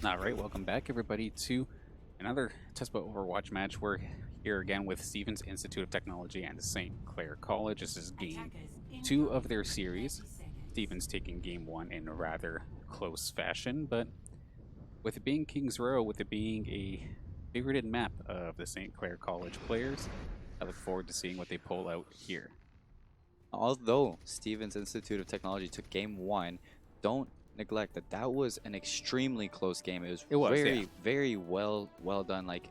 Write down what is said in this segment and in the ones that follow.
All right, welcome back, everybody, to another TESPA Overwatch match. We're here again with Stevens Institute of Technology and St. Clair College. This is game 2 of their series. Stevens taking game 1 in a rather close fashion, but with it being Kings Row, with it being a favorited map of the St. Clair College players, I look forward to seeing what they pull out here. Although Stevens Institute of Technology took game 1, don't neglect that that was an extremely close game. It was, Yeah. very well done. Like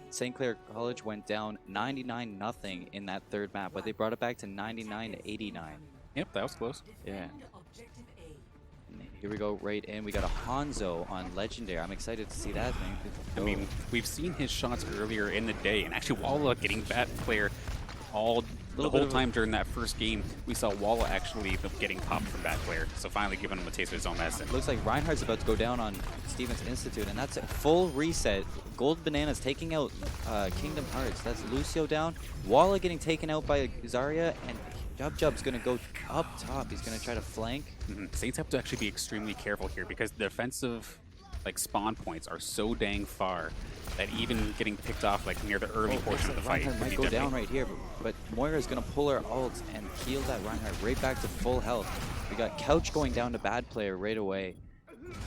St. Clair College went down 99-0 in that third map, but they brought it back to 99-89. Yep, that was close. Yeah. And here we go right in. We got a Hanzo on Legendary. I'm excited to see that thing. I mean, we've seen his shots earlier in the day, and actually Walla getting bad player the whole time during that first game. We saw Walla actually getting popped from bad player, so finally giving him a taste of his own medicine. Looks like Reinhardt's about to go down on Stevens Institute, and that's a full reset. Gold Bananas taking out Kingdom Hearts. That's Lucio down. Walla getting taken out by Zarya, and Jub's going to go up top. He's going to try to flank. Saints have to actually be extremely careful here because the defensive spawn points are so dang far that even getting picked off near the early portion of the fight Reinhardt might go down right here, but Moira's going to pull her ult and heal that Reinhardt right back to full health. We got Couch going down to bad player right away,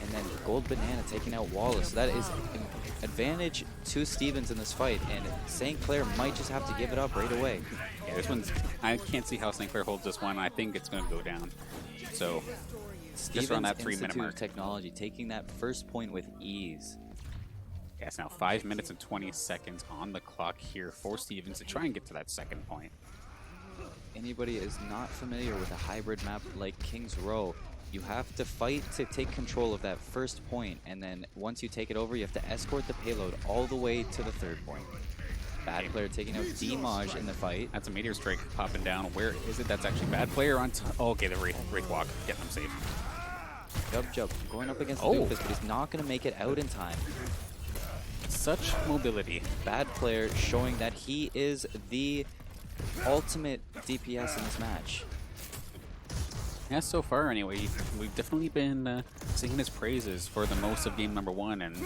and then Gold Banana taking out Wallace. So that is an advantage to Stevens in this fight, and St. Clair might just have to give it up right away. Yeah, this one's, I can't see how St. Clair holds this one. I think it's going to go down. So just around that 3-minute mark. Technology taking that first point with ease. Yeah, it's now 5 minutes and 20 seconds on the clock here for Stevens to try and get to that second point. Anybody is not familiar with a hybrid map like Kings Row, you have to fight to take control of that first point, and then once you take it over, you have to escort the payload all the way to the third point. Bad player taking out Dimaj in the fight. That's a meteor strike popping down. Where is it? That's actually bad player on top. Oh, okay, the Wraith Walk. Getting them safe. Jub going up against Doofus, but he's not going to make it out in time. Such mobility. Bad player showing that he is the ultimate DPS in this match. Yeah, so far anyway, we've definitely been singing his praises for the most of game number 1 and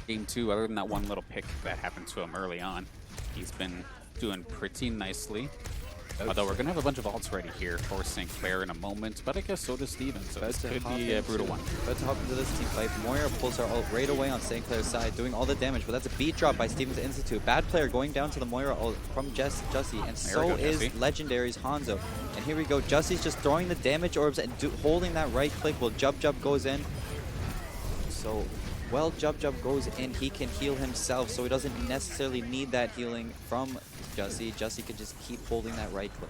game 2, other than that one little pick that happened to him early on. He's been doing pretty nicely. Although we're going to have a bunch of ults ready here for St. Clair in a moment, but I guess so does Stevens, so this could be a brutal one. Let's hop into this team fight. Moira pulls her ult right away on St. Clair's side, doing all the damage, but that's a beat drop by Stevens Institute. Bad player going down to the Moira ult from Jussie, and so is Legendary's Hanzo. And here we go, Jussie's just throwing the damage orbs and holding that right click while Jub goes in. So, well, Jub goes in, he can heal himself, so he doesn't necessarily need that healing from Jussie. Jussie could just keep holding that right click.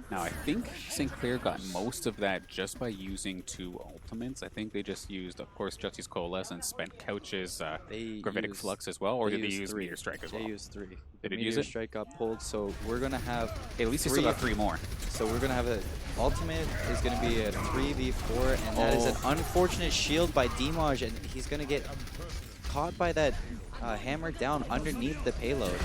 Now, I think St. Clair got most of that just by using 2 ultimates. I think they just used, of course, Jussie's Coalesce and spent Couch's Gravitic Flux as well, or did they use Meteor Strike as well? They used 3. Did it use Meteor it? Strike got pulled, so we're going to have... Hey, at least they still got 3 more. So we're going to have an ultimate is going to be a 3v4, and that is an unfortunate shield by Dimaj, and he's going to get caught by that hammer down underneath the payload.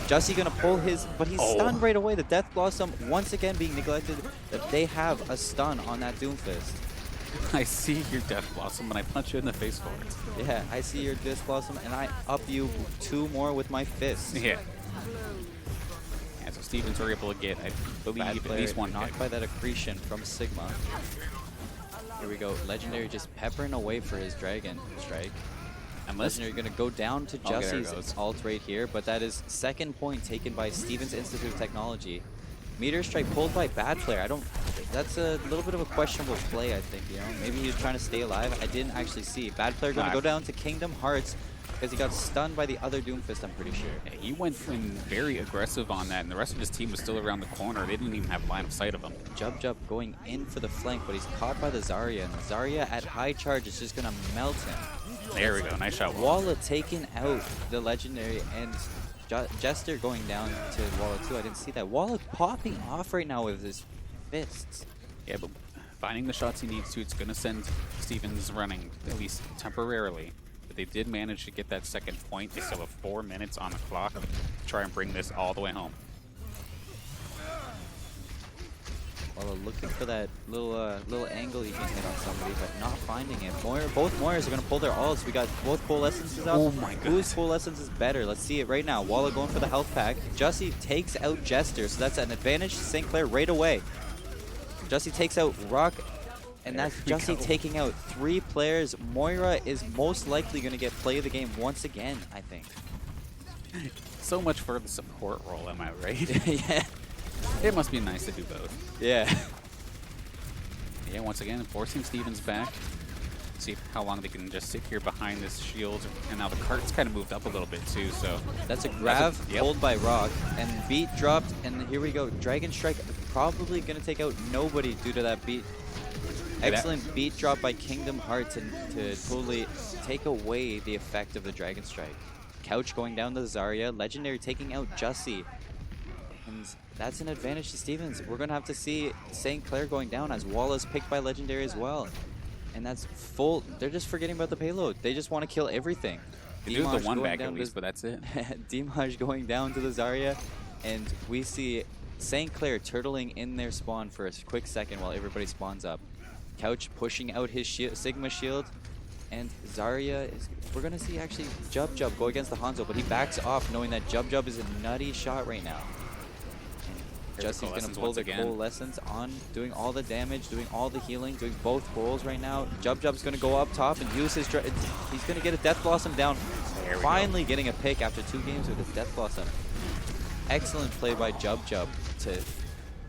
Jussie gonna pull his, but he's stunned right away. The Death Blossom once again being neglected. That they have a stun on that Doomfist. I see your Death Blossom and I punch you in the face for it. Yeah, I see your Death Blossom and I up you 2 more with my fist. Yeah. And so Stevens are able to get, I believe, at least 1 knocked by that accretion from Sigma. Here we go. Legendary just peppering away for his Dragon Strike. And Legendary going to go down to Jussie's ult right here, but that is second point taken by Stevens Institute of Technology. Meteor Strike pulled by bad player. That's a little bit of a questionable play, I think, you know. Maybe he was trying to stay alive. I didn't actually see. Bad player going to go down to Kingdom Hearts because he got stunned by the other Doomfist, I'm pretty sure. Yeah, he went in very aggressive on that, and the rest of his team was still around the corner. They didn't even have line of sight of him. Jub going in for the flank, but he's caught by the Zarya, and the Zarya at high charge is just going to melt him. There we go, nice shot. Walla taking out the Legendary, and Jester going down to Walla too. I didn't see that. Walla popping off right now with his fists. Yeah, but finding the shots he needs to, it's going to send Stevens running, at least temporarily. But they did manage to get that second point. They still have 4 minutes on the clock to try and bring this all the way home. Walla looking for that little angle he can hit on somebody, but not finding it. Both Moiras are going to pull their ults. We got both Coalescences out. Oh my god. Whose Coalescence is better? Let's see it right now. Walla going for the health pack. Jussie takes out Jester, so that's an advantage to St. Clair right away. Jussie takes out Rock, and that's Jussie taking out 3 players. Moira is most likely going to get play of the game once again, I think. So much for the support role, am I right? Yeah. It must be nice to do both. Yeah. Yeah, once again, forcing Stevens back. See how long they can just sit here behind this shield. And now the cart's kind of moved up a little bit too, so. That's a grab yep. pulled by Rock, and beat dropped, and here we go. Dragon Strike probably going to take out nobody due to that beat. Excellent beat drop by Kingdom Hearts and to totally take away the effect of the Dragon Strike. Couch going down to Zarya, Legendary taking out Jussie. And that's an advantage to Stevens. We're going to have to see St. Clair going down as Walla's picked by Legendary as well. And that's full. They're just forgetting about the payload. They just want to kill everything. They do the one back at least, but that's it. Dimaj going down to the Zarya. And we see St. Clair turtling in their spawn for a quick second while everybody spawns up. Couch pushing out his Sigma shield. And Zarya is, we're going to see actually Jub Jub go against the Hanzo, but he backs off knowing that Jub Jub is a nutty shot right now. Jussie's going to pull the Coalescence on, doing all the damage, doing all the healing, doing both goals right now. Jub Jub's going to go up top and use his... He's going to get a Death Blossom down. Finally getting a pick after 2 games with his Death Blossom. Excellent play by Jub Jub to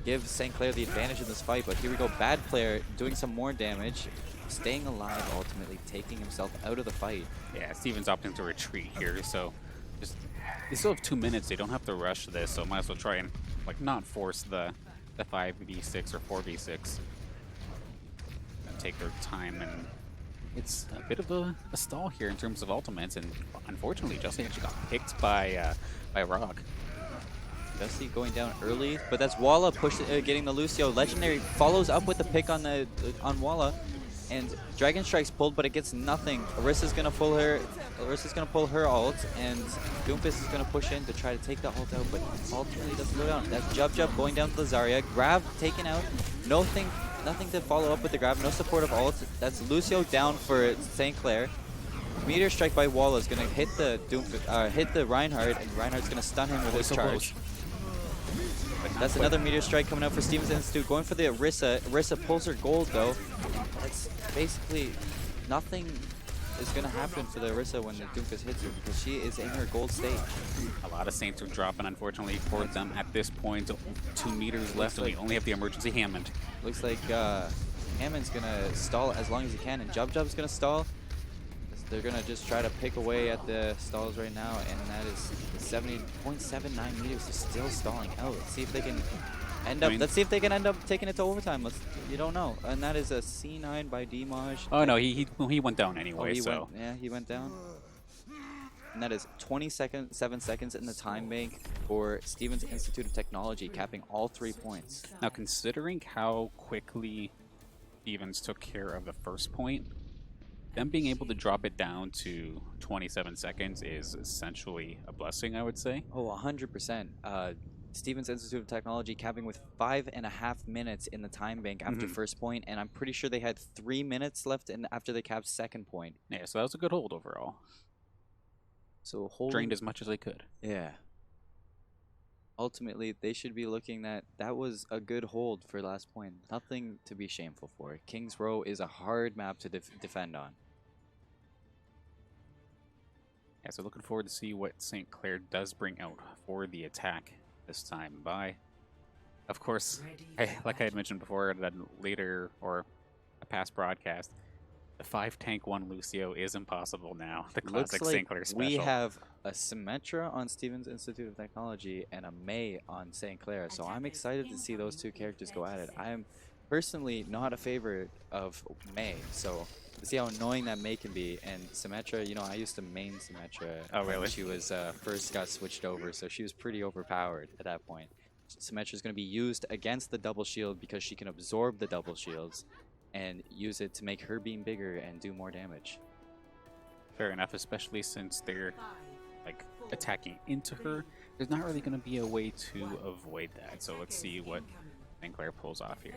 give St. Clair the advantage in this fight, but here we go. Bad player doing some more damage, staying alive, ultimately taking himself out of the fight. Yeah, Stevens opting to retreat here, so just they still have 2 minutes. They don't have to rush this, so might as well try and like not force the 5v6 or 4v6 and take their time. And it's a bit of a stall here in terms of ultimates, and unfortunately Jussie actually got picked by Rock. Jussie going down early, but that's Walla getting the Lucio. Legendary follows up with the pick on Walla, and Dragon Strike's pulled, but it gets nothing. Arissa's gonna pull her. Arissa's gonna pull her ult, and Doomfist is gonna push in to try to take the ult out, but ultimately doesn't go down. That's Jub Jub going down to the Zarya. Grab taken out. Nothing to follow up with the grab. No supportive ult. That's Lucio down for St. Clair. Meteor Strike by Walla is gonna hit the hit the Reinhardt, and Reinhardt's gonna stun him with his charge. That's another Meteor Strike coming out for Stevens Institute. Going for the Orisa. Orisa pulls her gold though. That's basically nothing is going to happen for the Orisa when the Doomfist hits her because she is in her gold state. A lot of Saints are dropping, unfortunately, for them at this point. 2 meters left, and we only have the emergency Hammond. Looks like Hammond's going to stall as long as he can, and Jub Jub's going to stall. They're going to just try to pick away at the stalls right now, and that is 70.79 meters is still stalling out. Let's see if they can end up. Let's see if they can end up taking it to overtime. You don't know. And that is a C9 by Dimaj. Oh no, he went down anyway. He went down. And that is 7 seconds in the time bank for Stevens Institute of Technology, capping all 3 points. Now, considering how quickly Stevens took care of the first point, them being able to drop it down to 27 seconds is essentially a blessing, I would say. Oh, 100%. Stevens Institute of Technology capping with 5.5 minutes in the time bank after first point, and I'm pretty sure they had 3 minutes left after they capped second point. Yeah, so that was a good hold overall. So drained as much as they could. Yeah. Ultimately, they should be looking at that was a good hold for last point. Nothing to be shameful for. Kings Row is a hard map to defend on. Yeah, so looking forward to see what St. Clair does bring out for the attack this time by. Of course, like I had mentioned before, that later or a past broadcast, the 5-tank 1 Lucio is impossible now. The classic St. Clair special. We have a Symmetra on Stevens Institute of Technology and a Mei on St. Clair, so I'm excited to see those 2 characters go at it. I am personally not a favorite of Mei, so to see how annoying that Mei can be. And Symmetra, you know, I used to main Symmetra when she was first got switched over, so she was pretty overpowered at that point. Symmetra is going to be used against the double shield because she can absorb the double shields and use it to make her beam bigger and do more damage. Fair enough, especially since they're like attacking into her. There's not really going to be a way to avoid that. So let's see what And Clair pulls off here.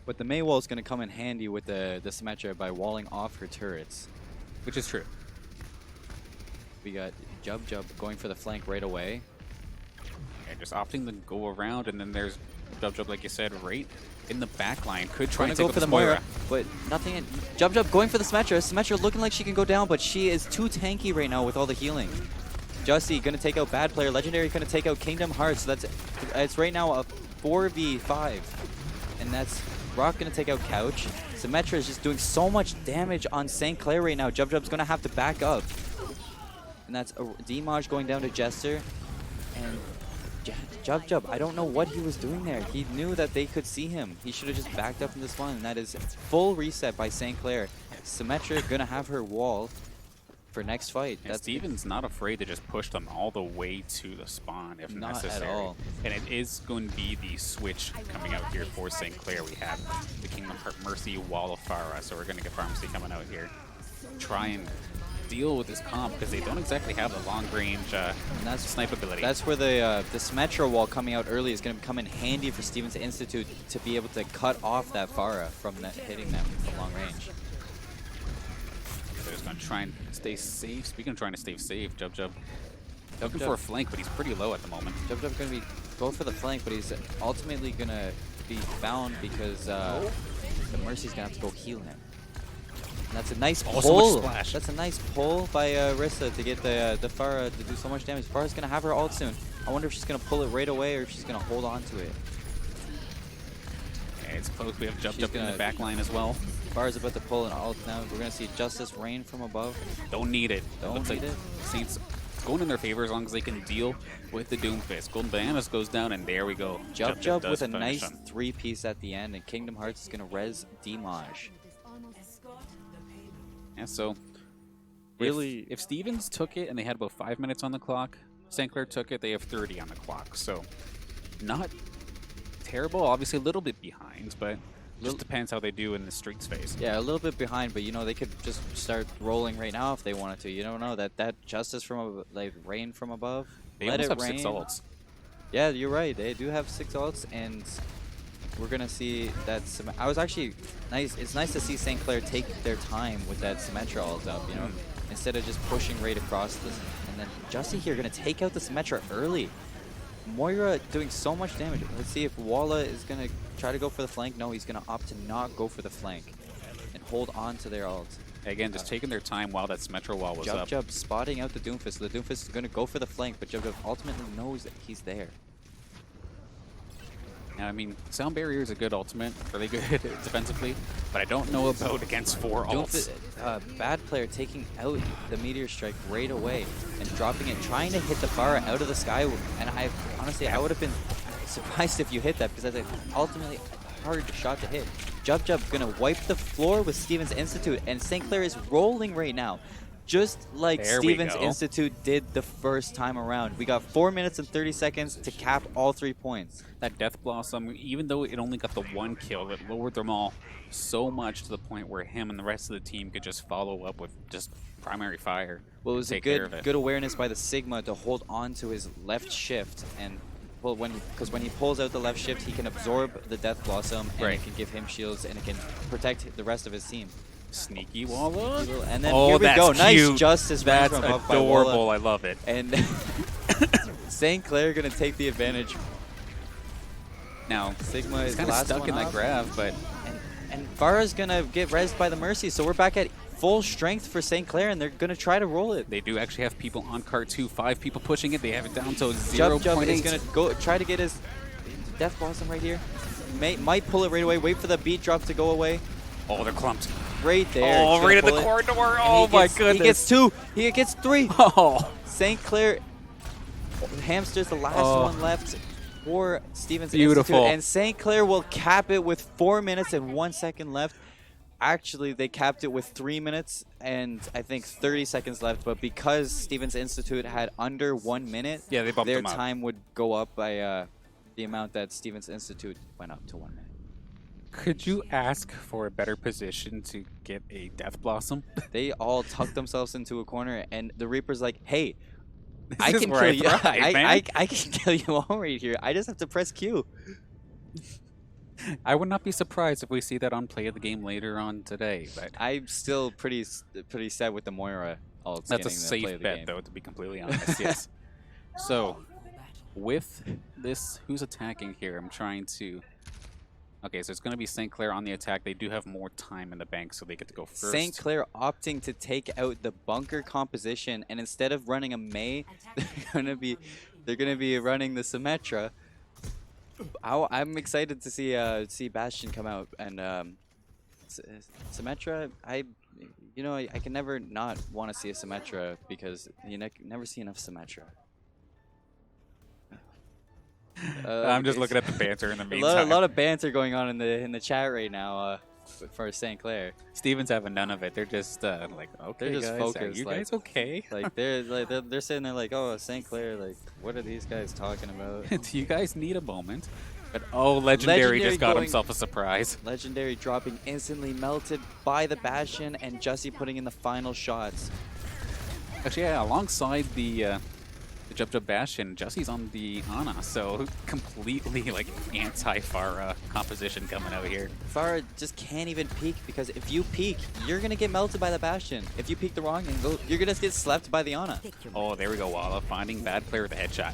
But the Mei wall is going to come in handy with the Symmetra by walling off her turrets. Which is true. We got Jub going for the flank right away. And just opting to go around, and then there's Jub, like you said, right in the back line. Could try and go take for the Moira. But nothing. Jub going for the Symmetra. Symmetra looking like she can go down, but she is too tanky right now with all the healing. Jussie going to take out Bad Player. Legendary going to take out Kingdom Hearts. So it's right now a 4v5. And that's Rock going to take out Couch. Symmetra is just doing so much damage on St. Clair right now. Jub's going to have to back up. And that's a Demaj going down to Jester. And Jub, I don't know what he was doing there. He knew that they could see him. He should have just backed up in this one. And that is full reset by St. Clair. Symmetra going to have her wall for next fight. And Steven's not afraid to just push them all the way to the spawn if not necessary. At all. And it is going to be the switch coming out here for St. Clair. We have the Kingdom Heart Mercy Wall of Farah, so we're going to get Pharmacy coming out here. Try and deal with this comp because they don't exactly have the long range snipe ability. That's where the Symmetra wall coming out early is going to come in handy for Steven's Institute to be able to cut off that Farah from hitting them from long range. They're just going to try and stay safe. Speaking of trying to stay safe, Jub looking for a flank, but he's pretty low at the moment. Jub's going to be go for the flank, but he's ultimately going to be found because the Mercy's going to have to go heal him. And that's a nice pull. That's a nice pull by Rissa to get the Farah to do so much damage. Farah's going to have her ult soon. I wonder if she's going to pull it right away or if she's going to hold on to it. Yeah, it's close. We have Jub in the back line as well. Farah's about to pull an ult now. We're going to see Justice rain from above. Don't need it. Don't need it. Saints going in their favor as long as they can deal with the Doomfist. Golden Bananas goes down, and there we go. Jub with a nice 3-piece at the end, and Kingdom Hearts is going to res Demaj. Yeah, so really, if Stevens took it and they had about 5 minutes on the clock, St. Clair took it, they have 30 on the clock. So not terrible, obviously a little bit behind, but just depends how they do in the streaks phase. Yeah, a little bit behind, but you know, they could just start rolling right now if they wanted to. You don't know that Justice from like rain from above. They almost have 6 ults. Yeah, you're right. They do have 6 ults, and we're gonna see that. I was actually nice. It's nice to see St. Clair take their time with that Symmetra ult up. You know, instead of just pushing right across this. And then Jussie here gonna take out the Symmetra early. Moira doing so much damage. Let's see if Walla is gonna try to go for the flank. No, he's gonna opt to not go for the flank and hold on to their ult. Again, just taking their time while that Symmetra wall was up. Jub spotting out the Doomfist. The Doomfist is gonna go for the flank, but Jub ultimately knows that he's there. Now, I mean, Sound Barrier is a good ultimate, really good defensively, but I don't know about against 4 ults. Bad Player taking out the Meteor Strike right away and dropping it, trying to hit the Farah out of the sky. And honestly, I would have been surprised if you hit that because that's ultimately a hard shot to hit. Jub gonna wipe the floor with Steven's Institute, and St. Clair is rolling right now. Just like Steven's Institute did the first time around. We got 4 minutes and 30 seconds to cap all 3 points. That Death Blossom, even though it only got the 1 kill, it lowered them all so much to the point where him and the rest of the team could just follow up with just primary fire. Well, it was a good awareness by the Sigma to hold on to his left shift, and well, because when he pulls out the left shift, he can absorb the Death Blossom, and it can give him shields, and it can protect the rest of his team. Sneaky Walla. And then here we go. Nice Justice. That's adorable. I love it. And St. Clair going to take the advantage. Now, Sigma is kind of stuck in that grab, but... And Farah's going to get rezzed by the Mercy, so we're back at full strength for St. Clair, and they're going to try to roll it. They do actually have people on cart 2, 5 people pushing it. They have it down to 0.8. Jub is going to go try to get his Death Blossom right here. Might pull it right away. Wait for the beat drop to go away. Oh, they're clumped. Right there. Oh, right in the corridor. Oh, my goodness. He gets 2. He gets 3. Oh. St. Clair hamsters the last one left for Steven's Beautiful. Institute. And St. Clair will cap it with 4 minutes and 1 second left. Actually, they capped it with 3 minutes and I think 30 seconds left. But because Steven's Institute had under 1 minute, they bumped their them up. time would go up by the amount that Steven's Institute went up to 1 minute. Could you ask for a better position to get a Death Blossom? They all tucked themselves into a corner, and the Reaper's like, hey, I can kill you. I can kill you all right here. I just have to press Q. I would not be surprised if we see that on play of the game later on today, but I'm still pretty sad with the Moira ults that's a getting the play safe of the bet, game. though, to be completely honest. Yes. So, with this, who's attacking here? I'm trying to... Okay, so it's going to be St. Clair on the attack. They do have more time in the bank, so they get to go first. St. Clair opting to take out the bunker composition, and instead of running a Mei, they're gonna be running the Symmetra. I'm excited to see Bastion come out, and Symmetra. I can never not want to see a Symmetra because you never see enough Symmetra. I'm just looking at the banter in the meantime. A lot of banter going on in the chat right now for St. Clair. Steven's having none of it. They're just like, okay, they're just guys, focused. Are you guys okay? Like they're sitting there like, oh, St. Clair, like, what are these guys talking about? Do you guys need a moment? But oh, Legendary just got himself a surprise. Legendary dropping instantly melted by the Bastion, and Jussie putting in the final shots. Actually, yeah, alongside the Jub Bastion, Jussie's on the Ana, so completely like anti-Pharah composition coming out here. Pharah just can't even peek, because if you peek, you're gonna get melted by the Bastion. If you peek the wrong angle, you're gonna get slept by the Ana. Oh, there we go, Walla finding bad player with a headshot.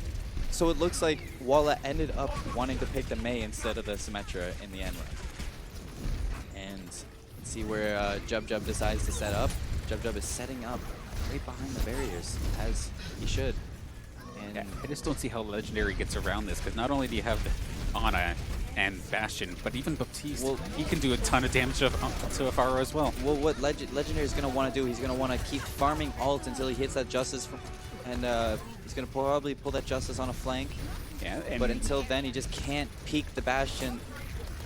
So it looks like Walla ended up wanting to pick the Mei instead of the Symmetra in the end. And see where Jub decides to set up. Jub is setting up right behind the barriers, as he should. And yeah, I just don't see how Legendary gets around this, because not only do you have the Ana and Bastion, but even Baptiste, well, he can do a ton of damage to Pharah as well. Well, what Legendary is going to want to do, he's going to want to keep farming ult until he hits that Justice, and he's going to probably pull that Justice on a flank. Yeah, but until then, he just can't peek the Bastion.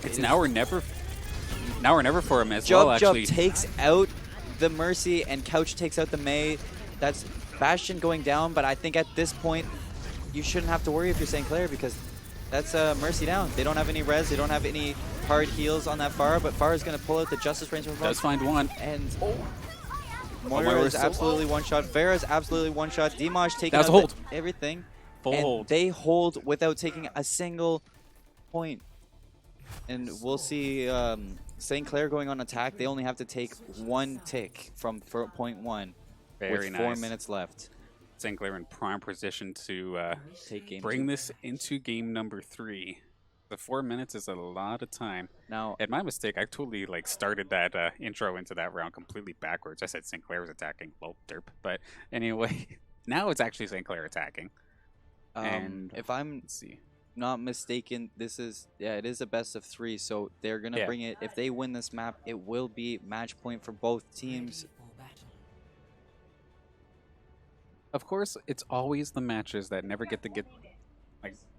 It's now or never for him as well, actually. Jub takes out the Mercy, and Couch takes out the Mei. That's Bastion going down, but I think at this point, you shouldn't have to worry if you're St. Clair, because that's Mercy down. They don't have any res, they don't have any hard heals on that Pharah, but Pharah's going to pull out the Justice range from front. Does find one. And Moira is absolutely one-shot. Pharah's absolutely one-shot. Dimash taking out everything. Full hold. They hold without taking a single point. And we'll see St. Clair going on attack. They only have to take one tick from point one. Very with 4 minutes left. St. Clair in prime position to bring this into game number 3. The 4 minutes is a lot of time. Now, at my mistake, I totally started that intro into that round completely backwards. I said St. Clair was attacking. Well, derp. But anyway, now it's actually St. Clair attacking. And if I'm not mistaken, this is it is a best of 3. So they're gonna bring it. If they win this map, it will be match point for both teams. Of course, it's always the matches that never get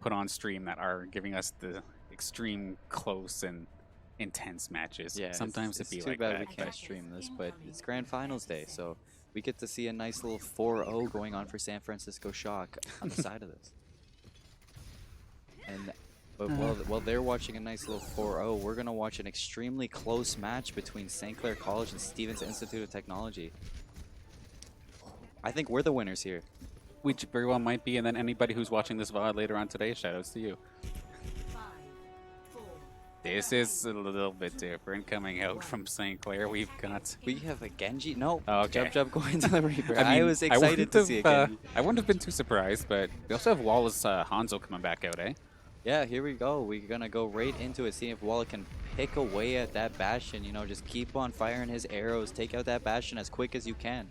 put on stream that are giving us the extreme close and intense matches. Yeah, sometimes it's be too like bad that. We can't stream this, but it's Grand Finals day, so we get to see a nice little 4-0 going on for San Francisco Shock on the side of this. And while they're watching a nice little 4-0, we're gonna watch an extremely close match between St. Clair College and Stevens Institute of Technology. I think we're the winners here. Which very well might be, and then anybody who's watching this VOD later on today, shoutouts to you. This is a little bit different coming out from St. Clair. We have a Genji? No. Oh, okay. Jub going to the Reaper. I was excited to see a Genji. I wouldn't have been too surprised, but we also have Wallace Hanzo coming back out, eh? Yeah, here we go. We're going to go right into it, seeing if Walla can pick away at that Bastion. You know, just keep on firing his arrows. Take out that Bastion as quick as you can.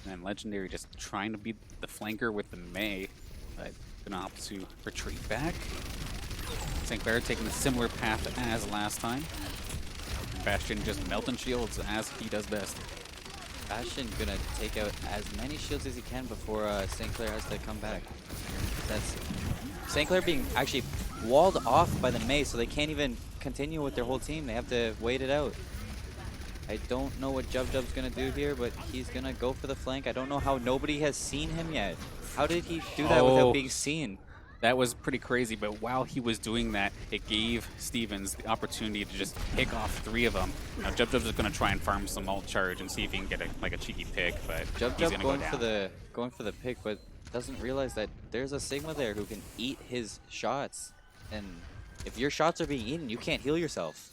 And Legendary just trying to be the flanker with the Mei, but gonna opt to retreat back. St. Clair taking a similar path as last time. Bastion just melting shields as he does best. Bastion gonna take out as many shields as he can before St. Clair has to come back. That's St. Clair being actually walled off by the Mei, so they can't even continue with their whole team. They have to wait it out. I don't know what Jub's going to do here, but he's going to go for the flank. I don't know how nobody has seen him yet. How did he do that without being seen? That was pretty crazy, but while he was doing that, it gave Stevens the opportunity to just pick off 3 of them. Now, Jub's just going to try and farm some ult charge and see if he can get a cheeky pick, but Jub he's going to go down. going for the pick, but doesn't realize that there's a Sigma there who can eat his shots. And If your shots are being eaten, you can't heal yourself.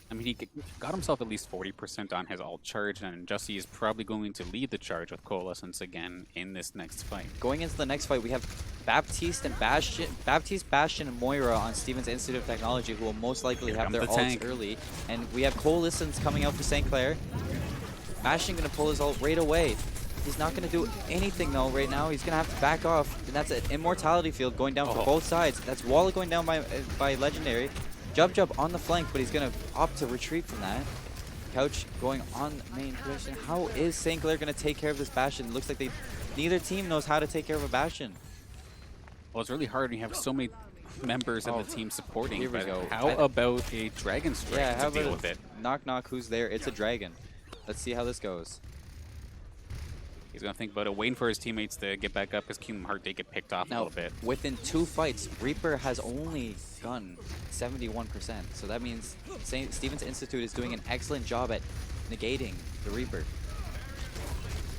I mean, he got himself at least 40% on his ult charge, and Jussie is probably going to lead the charge with Coalescence again in this next fight. Going into the next fight, we have Baptiste, Bastion, and Moira on Steven's Institute of Technology, who will most likely have their ults early. And we have Coalescence coming out for St. Clair. Bastion going to pull his ult right away. He's not going to do anything, though, right now. He's going to have to back off. And that's an Immortality Field going down for both sides. That's Walla going down by Legendary. Jub on the flank, but he's going to opt to retreat from that. Couch going on main position. How is St. Clair going to take care of this Bastion? It looks like neither team knows how to take care of a Bastion. Well, it's really hard when you have so many members of the team supporting. Here we go. How about a Dragon Strike to deal with it? Knock, knock, who's there? It's a Dragon. Let's see how this goes. He's going to think about it, waiting for his teammates to get back up because Kingdom Heart did get picked off a little bit. Within 2 fights, Reaper has only done 71%. So that means Steven's Institute is doing an excellent job at negating the Reaper.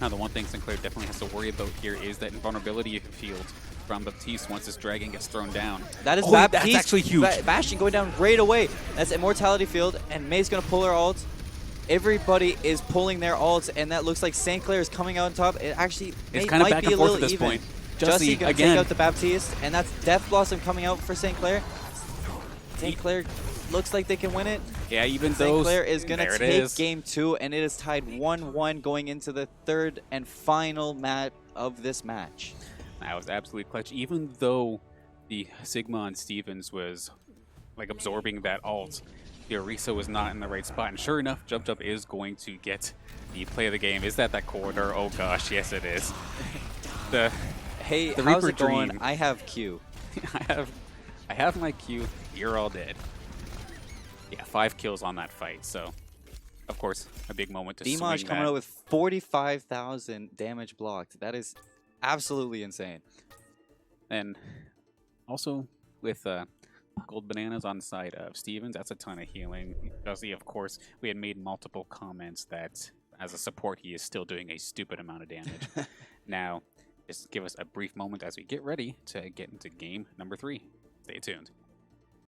Now, the one thing St. Clair definitely has to worry about here is that invulnerability field from Baptiste once this Dragon gets thrown down. That is Baptiste. That's actually huge. Bastion going down right away. That's Immortality Field, and May's going to pull her ult. Everybody is pulling their ults, and that looks like St. Clair is coming out on top. It actually kind of might back be and a forth little at this even. point. Jussie going to again. take out the Baptiste, and that's Death Blossom coming out for St. Clair. St. Clair looks like they can win it. Yeah, even though St. Clair is going to take game 2, and it is tied 1-1 going into the third and final match of this match. That was absolutely clutch. Even though the Sigma on Stevens was like absorbing that ult, the Orisa was not in the right spot. And sure enough, Jub is going to get the play of the game. Is that corridor? Oh gosh, yes it is. Hey, the how's Reaper it going? dream. I have Q. I have my Q. You're all dead. Yeah, 5 kills on that fight. So, of course, a big moment to swing Dimaj coming that. out with 45,000 damage blocked. That is absolutely insane. And also with Gold Bananas on the side of Stevens, that's a ton of healing. Jussie, of course, we had made multiple comments that as a support, he is still doing a stupid amount of damage. Now, just give us a brief moment as we get ready to get into game number 3. Stay tuned.